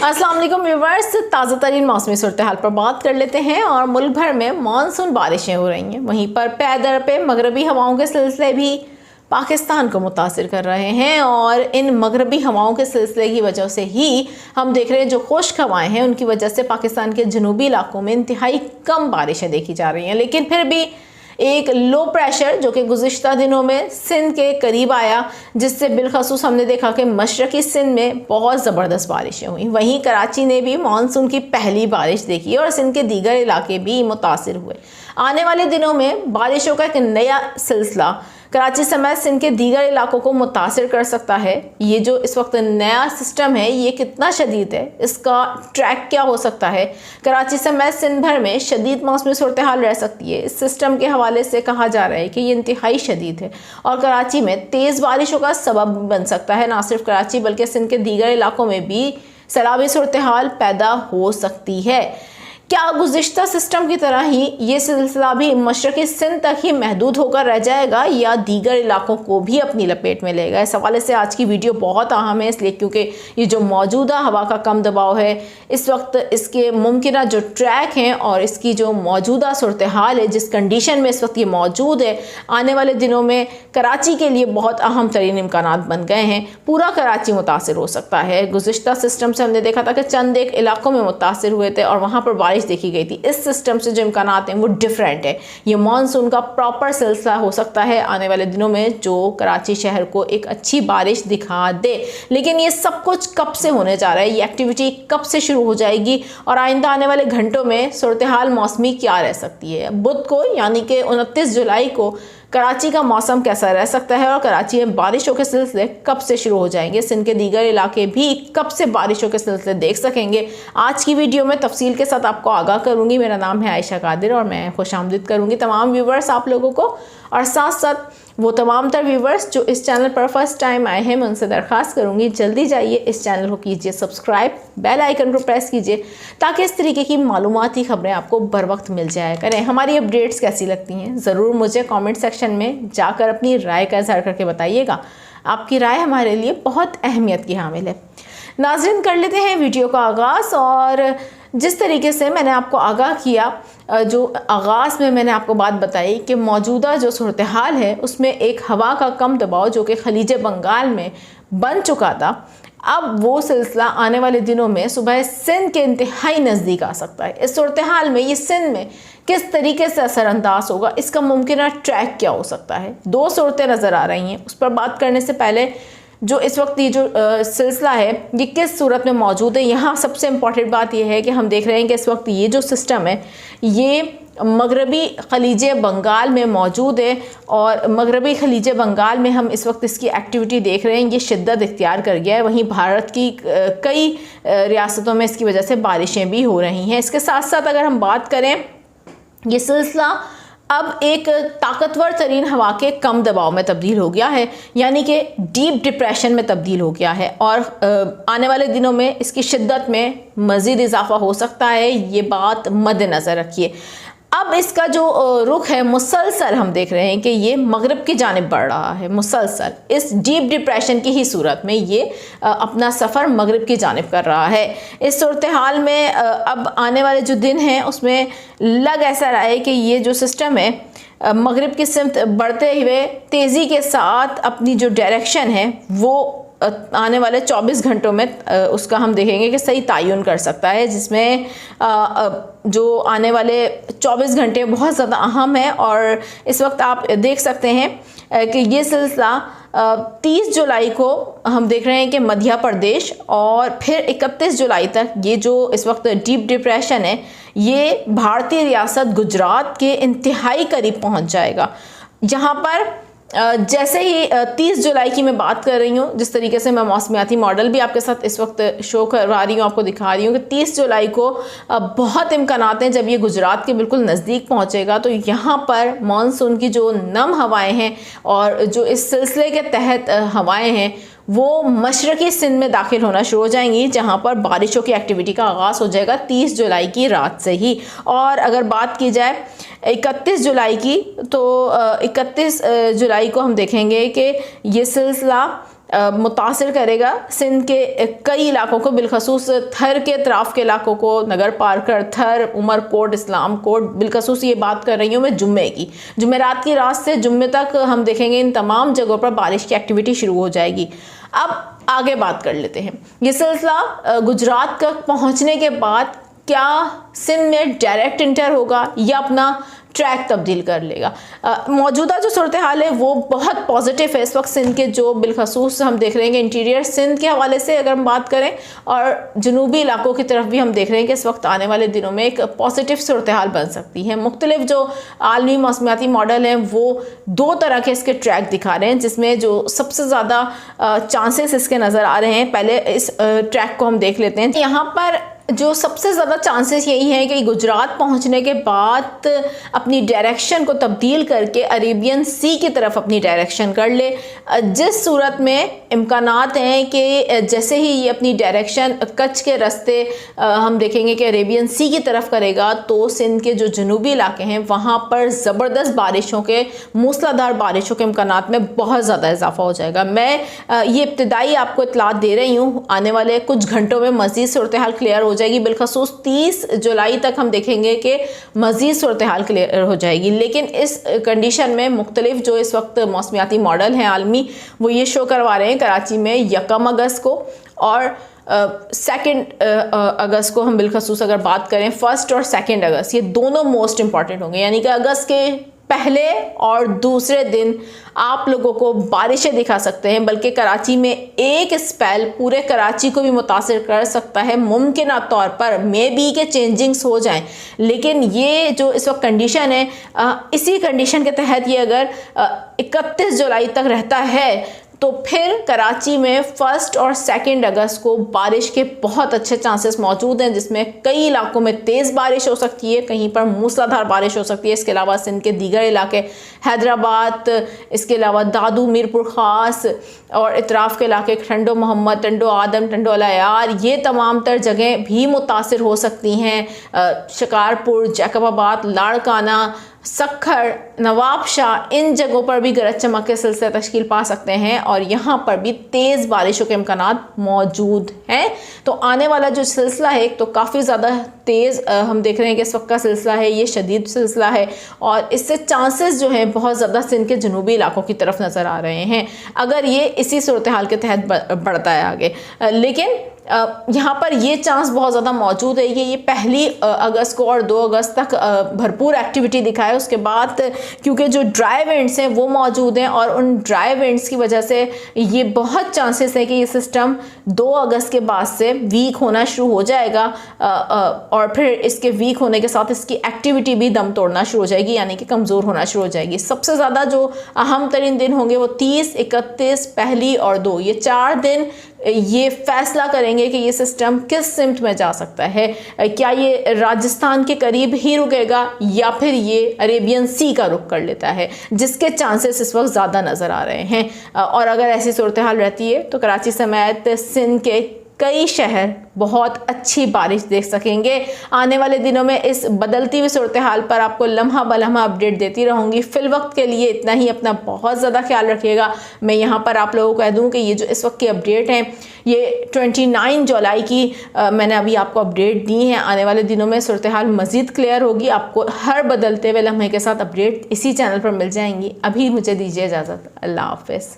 अस्सलाम वालेकुम व्यूअर्स, ताज़ा तरीन मौसमी सूरत हाल पर बात कर लेते हैं। और मुल्क भर में मानसून बारिशें हो रही हैं, वहीं पर पैदर पे मगरबी हवाओं के सिलसिले भी पाकिस्तान को मुतासिर कर रहे हैं। और इन मगरबी हवाओं के सिलसिले की वजह से ही हम देख रहे हैं जो खुश्क हवाएं हैं उनकी वजह से पाकिस्तान के जनूबी इलाकों में इंतहाई कम बारिशें देखी जा रही हैं। लेकिन फिर भी एक लो प्रेशर जो कि गुज़िश्ता दिनों में सिंध के करीब आया, जिससे बिलखसूस हमने देखा कि मशरकी सिंध में बहुत ज़बरदस्त बारिशें हुई। वहीं कराची ने भी मानसून की पहली बारिश देखी और सिंध के दीगर इलाके भी मुतासिर हुए। आने वाले दिनों में बारिशों का एक नया सिलसिला कराची समेत सिंध के दीगर इलाकों को मुतासिर कर सकता है। ये जो इस वक्त नया सिस्टम है ये कितना शदीद है, इसका ट्रैक क्या हो सकता है। कराची समेत सिंध भर में शदीद मौसमी सूरत हाल रह सकती है। इस सिस्टम के हवाले से कहा जा रहा है कि ये इंतहाई शदीद है और कराची में तेज़ बारिशों का सबब बन सकता है। ना सिर्फ कराची बल्कि सिंध के दीगर इलाकों में भी सैलाबी सूरत हाल पैदा हो सकती है। क्या गुज़िश्ता सिस्टम की तरह ही ये सिलसिला भी मशरक़ी सिंध तक ही महदूद होकर रह जाएगा या दीगर इलाकों को भी अपनी लपेट में लेगा? इस हवाले से आज की वीडियो बहुत अहम है, इसलिए क्योंकि ये जो मौजूदा हवा का कम दबाव है इस वक्त, इसके मुमकिन जो ट्रैक हैं और इसकी जो मौजूदा सूरत हाल है, जिस कंडीशन में इस वक्त ये मौजूद है, आने वाले दिनों में कराची के लिए बहुत अहम तरीन इम्कानात बन गए हैं। पूरा कराची मुतासिर हो सकता है। गुज़िश्ता सिस्टम से हमने देखा था कि चंद एक इलाकों में मुतासिर हुए थे और वहाँ पर बारिश देखी गई थी। इस सिस्टम से जो इम्कानात हैं वो डिफरेंट है। ये मानसून का प्रॉपर सिलसिला हो सकता है आने वाले दिनों में जो कराची शहर को एक अच्छी बारिश दिखा दे। लेकिन ये सब कुछ कब से होने जा रहा है, ये एक्टिविटी कब से शुरू हो जाएगी और आइंदा आने वाले घंटों में सूरत हाल मौसमी क्या रह सकती है। बुध को यानी कि 29 जुलाई को कराची का मौसम कैसा रह सकता है और कराची में बारिशों के सिलसिले कब से शुरू हो जाएंगे, सिंध के दीगर इलाके भी कब से बारिशों के सिलसिले देख सकेंगे। आज की वीडियो में तफसील के साथ आपको आगाह करूंगी। मेरा नाम है आयशा कादिर और मैं खुशामदीद करूंगी तमाम व्यूवर्स आप लोगों को, और साथ साथ वो तमाम तर व्यूवर्स जो इस चैनल पर फर्स्ट टाइम आए हैं मैं उनसे दरख्वास्त करूंगी जल्दी जाइए इस चैनल को कीजिए सब्सक्राइब, बेल आइकन को प्रेस कीजिए ताकि इस तरीके की मालूमाती खबरें आपको बर वक्त मिल जाया करें। हमारी अपडेट्स कैसी लगती हैं ज़रूर मुझे कमेंट सेक्शन में जाकर अपनी राय का इज़हार करके बताइएगा। आपकी राय हमारे लिए बहुत अहमियत की हामिल है। नाज़रीन, कर लेते हैं वीडियो का आगाज़। और जिस तरीके से मैंने आपको आगाह किया, जो आगाज़ में मैंने आपको बात बताई कि मौजूदा जो सूरत हाल है उसमें एक हवा का कम दबाव जो कि खलीज बंगाल में बन चुका था, अब वो सिलसिला आने वाले दिनों में सुबह सिंध के इंतहाई नज़दीक आ सकता है। इस सूरत हाल में ये सिंध में किस तरीके से असरअंदाज होगा, इसका मुमकिन ट्रैक क्या हो सकता है। दो सूरतें नज़र आ रही हैं। उस पर बात करने से पहले जो इस वक्त ये जो सिलसिला है ये किस सूरत में मौजूद है, यहाँ सबसे इम्पॉर्टेंट बात यह है कि हम देख रहे हैं कि इस वक्त ये जो सिस्टम है ये मगरबी खलीज बंगाल में मौजूद है और मगरबी खलीज बंगाल में हम इस वक्त इसकी एक्टिविटी देख रहे हैं, ये शिद्दत इख्तियार कर गया है। वहीं भारत की कई रियासतों में इसकी वजह से बारिशें भी हो रही हैं। इसके साथ साथ अगर हम बात करें, ये सिलसिला अब एक ताकतवर तरीन हवा के कम दबाव में तब्दील हो गया है, यानी कि डीप डिप्रेशन में तब्दील हो गया है और आने वाले दिनों में इसकी शिद्दत में मज़ीद इजाफा हो सकता है। ये बात मद्देनज़र रखिए। अब इसका जो रुख है मुसलसल हम देख रहे हैं कि ये मगरब की जानिब बढ़ रहा है। मुसलसल इस डीप डिप्रेशन की ही सूरत में ये अपना सफ़र मगरब की जानिब कर रहा है। इस सूरत हाल में अब आने वाले जो दिन हैं उसमें लग ऐसा रहा है कि ये जो सिस्टम है मगरब की सिमत बढ़ते हुए तेज़ी के साथ अपनी जो डायरेक्शन है वो आने वाले 24 घंटों में उसका हम देखेंगे कि सही तयन कर सकता है, जिसमें जो आने वाले 24 घंटे बहुत ज़्यादा अहम है। और इस वक्त आप देख सकते हैं कि ये सिलसिला 30 जुलाई को हम देख रहे हैं कि मध्य प्रदेश और फिर 31 जुलाई तक ये जो इस वक्त डीप डिप्रेशन है ये भारतीय रियासत गुजरात के इंतहाई करीब पहुंच जाएगा। जहां पर जैसे ही 30 जुलाई की मैं बात कर रही हूँ, जिस तरीके से मैं मौसमियाती मॉडल भी आपके साथ इस वक्त शो करवा रही हूँ, आपको दिखा रही हूँ कि 30 जुलाई को बहुत इम्कानात हैं जब ये गुजरात के बिल्कुल नज़दीक पहुँचेगा तो यहाँ पर मानसून की जो नम हवाएं हैं और जो इस सिलसिले के तहत हवाएं हैं वो मशरक़ी सिंध में दाखिल होना शुरू हो जाएंगी, जहां पर बारिशों की एक्टिविटी का आगाज़ हो जाएगा 30 जुलाई की रात से ही। और अगर बात की जाए 31 जुलाई की, तो 31 जुलाई को हम देखेंगे कि ये सिलसिला मुतासिर करेगा सिंध के कई इलाकों को, बिलखसूस थर के अतराफ़ के इलाकों को, नगर पारकर, थर, उमरकोट, इस्लाम कोट। बिलखसूस ये बात कर रही हूँ मैं जुम्मे की। जुमेरात की रात से जुम्मे तक हम देखेंगे इन तमाम जगहों पर बारिश की एक्टिविटी शुरू हो जाएगी। अब आगे बात कर लेते हैं। ये सिलसिला गुजरात तक पहुँचने के बाद क्या सिंध में डायरेक्ट इंटर होगा या अपना ट्रैक तब्दील कर लेगा। मौजूदा जो सूरत हाल है वो बहुत पॉजिटिव है इस वक्त सिंध के, जो बिलखसूस हम देख रहे हैं कि इंटीरियर सिंध के हवाले से अगर हम बात करें और जनूबी इलाकों की तरफ भी हम देख रहे हैं कि इस वक्त आने वाले दिनों में एक पॉजिटिव सूरत हाल बन सकती है। मुख्तलिफ जो आलमी मौसमियाती मॉडल हैं वो दो तरह के इसके ट्रैक दिखा रहे हैं, जिसमें जो सबसे ज़्यादा चांसेस इसके नज़र आ रहे हैं। पहले इस ट्रैक को हम देख लेते हैं। यहाँ पर जो सबसे ज़्यादा चांसेस यही हैं कि गुजरात पहुंचने के बाद अपनी डायरेक्शन को तब्दील करके अरेबियन सी की तरफ अपनी डायरेक्शन कर ले, जिस सूरत में इम्कानात हैं कि जैसे ही ये अपनी डायरेक्शन कच्छ के रास्ते हम देखेंगे कि अरेबियन सी की तरफ करेगा तो सिंध के जो जनूबी इलाके हैं वहाँ पर ज़बरदस्त बारिशों के, मूसलाधार बारिशों के इम्कानात में बहुत ज़्यादा इजाफा हो जाएगा। मैं ये इब्तदाई आपको इतलात दे रही हूँ, आने वाले कुछ घंटों में मज़ीद सूरत हाल क्लियर हो जाएगी। बिलखसूस 30 जुलाई तक हम देखेंगे कि मज़ीद सूरत हाल क्लियर हो जाएगी। लेकिन इस कंडीशन में मुख्तलिफ जो इस वक्त मौसमियाती मॉडल हैं आलमी, वो ये शो करवा रहे हैं कराची में 1 अगस्त को और 2 अगस्त को। हम बिलखसूस अगर बात करें 1 और 2 अगस्त, ये दोनों मोस्ट इंपॉर्टेंट होंगे। यानी कि अगस्त के पहले और दूसरे दिन आप लोगों को बारिशें दिखा सकते हैं, बल्कि कराची में एक स्पेल पूरे कराची को भी मुतासिर कर सकता है। मुमकिन तौर पर मे बी के चेंजिंग्स हो जाएं, लेकिन ये जो इस वक्त कंडीशन है, इसी कंडीशन के तहत ये अगर 31 जुलाई तक रहता है तो फिर कराची में 1 और 2 अगस्त को बारिश के बहुत अच्छे चांसेस मौजूद हैं, जिसमें कई इलाकों में तेज़ बारिश हो सकती है, कहीं पर मूसलाधार बारिश हो सकती है। इसके अलावा सिंध के दीगर इलाके, हैदराबाद, इसके अलावा दादू, मीरपुर ख़ास और इतराफ़ के इलाके, टंडो मोहम्मद, टंडो आदम, टंडो अलायार, ये तमाम तर जगह भी मुतासिर हो सकती हैं। शिकारपुर, जैकबाबाद, लाड़काना, सक्खर, नवाब शाह, इन जगहों पर भी गरज चमक के सिलसिले तश्कील पा सकते हैं और यहाँ पर भी तेज़ बारिशों के इम्कानात मौजूद हैं। तो आने वाला जो सिलसिला है तो काफ़ी ज़्यादा तेज़ हम देख रहे हैं कि इस वक्त का सिलसिला है, ये शदीद सिलसिला है और इससे चांसेस जो हैं बहुत ज़्यादा सिंध के जनूबी इलाकों की तरफ नज़र आ रहे हैं, अगर ये इसी सूरत हाल के तहत बढ़ता है आगे। लेकिन यहाँ पर ये चांस बहुत ज़्यादा मौजूद है कि ये 1 अगस्त को और 2 अगस्त तक भरपूर एक्टिविटी दिखाए। उसके बाद क्योंकि जो ड्राई विंड्स हैं वो मौजूद हैं और उन ड्राई विंड्स की वजह से ये बहुत चांसेस है कि ये सिस्टम 2 अगस्त के बाद से वीक होना शुरू हो जाएगा और फिर इसके वीक होने के साथ इसकी एक्टिविटी भी दम तोड़ना शुरू हो जाएगी, यानी कि कमज़ोर होना शुरू हो जाएगी। सबसे ज़्यादा जो अहम तरीन दिन होंगे वो 30, 31, 1 और 2, ये 4 दिन ये फैसला करेंगे कि ये सिस्टम किस सिमत में जा सकता है। क्या ये राजस्थान के करीब ही रुकेगा या फिर ये अरेबियन सी का रुख कर लेता है, जिसके चांसेस इस वक्त ज़्यादा नज़र आ रहे हैं। और अगर ऐसी सूरत हाल रहती है तो कराची समेत सिंध के कई शहर बहुत अच्छी बारिश देख सकेंगे। आने वाले दिनों में इस बदलती हुई सूरत हाल पर आपको लम्हा बलम्हा अपडेट देती रहूँगी। फ़िल वक्त के लिए इतना ही, अपना बहुत ज़्यादा ख्याल रखिएगा। मैं यहाँ पर आप लोगों को कह दूँ कि ये जो इस वक्त की अपडेट हैं ये 29 जुलाई की मैंने अभी आपको अपडेट दी है। आने वाले दिनों में सूरत हाल मज़ीद क्लियर होगी, आपको हर बदलते हुए लम्हे के साथ अपडेट इसी चैनल पर मिल जाएंगी। अभी मुझे दीजिए इजाज़त, अल्लाह हाफ़िज़।